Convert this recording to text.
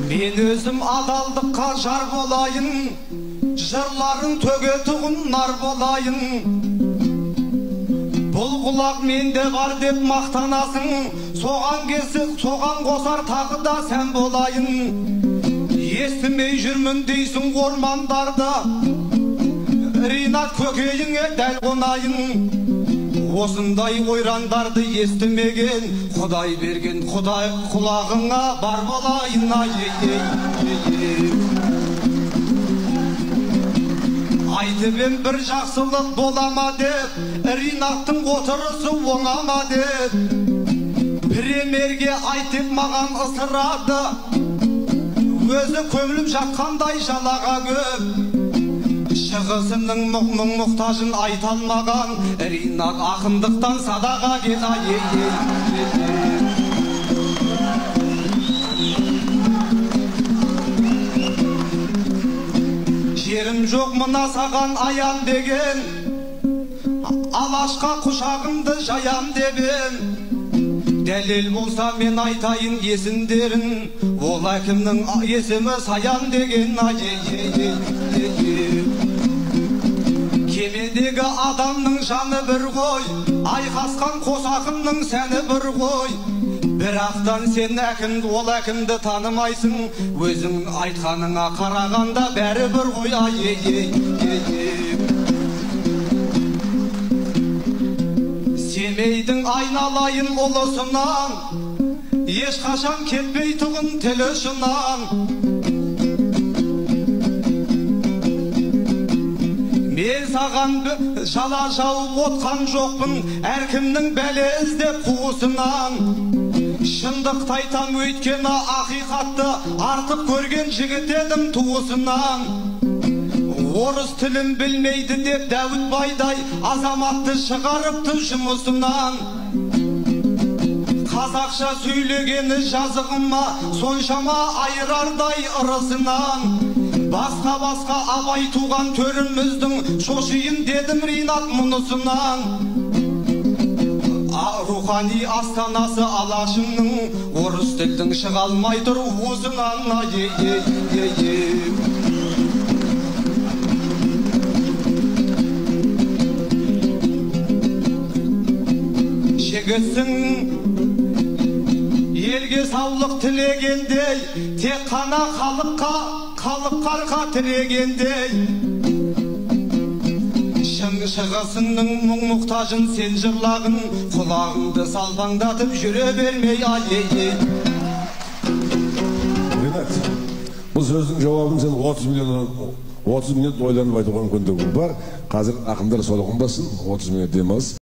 Men özüm adaldıkka jar bolayın, jırların tögetug'un nar bolayın. Bul kulak mende var dep maqtanasın, soğan kesik soğan qosar tagı da sen bolayın. Estimey жүрмін дейсің ormandarda, Ринат көкейіңе дәл қонайын. Осындай ойрандарды естімеген, Құдай берген Құдай құлағыңа бар болайын. Айтып ем бір жақсылық болама деп, Ринаттың отырысы оңама деп. Премьерге айтып маған ысырады, өзі көңілім жатқандай жалаға көп. Шығысының мұқтажын айталмаған, Ринат ақындықтан садаға кет. Жерім жоқ мына саған аян деген, алашқа құшағымды жаян дебен. Дәлел болса мен айтайын есімдерін, ол әкімнің есімі Саян деген. Кемедегі адамның жаны бір ғой, айқасқан қос ақынның сәні бір ғой. Бірақтан сен ол әкімді танымайсың, өзің айтқаныңа қарағанда бәрі бір ғой. Семейдің айналайын ұлысынан, ешқашан кетпей тұғын тілі ұшынан. Мен саған жала жауып отқан жоқпын, әркімнің бәле іздеп қуысынан. Шындықты айтам өйткені ақиқатты артық көрген жігіт едім туысынан. Орыс тілін білмейді деп Дәуіт Байдай азаматты шығарыпты жұмысынан. Қазақша сөйлегені жазығыма соншама айырардай ырысынан. Басқа абай туған төріміздің шошиын дедім Ринат мұнысынан. Рухани астанасы алашымның, орыс тілдің шыға алмай тұр уызынан. Жігітсің елге саулық тілегендей, тек қана халыққа тірегендей. Шығысыңның мұқтажын сен жырлағын, құлағыңды салбаңдатып жүре бермей. Ринат, бұл сөздің жауабын сен 30 минут ойланып айтуға мүмкіндігің бар. Қазір ақындар солығын бассын, 30 минут демалыс.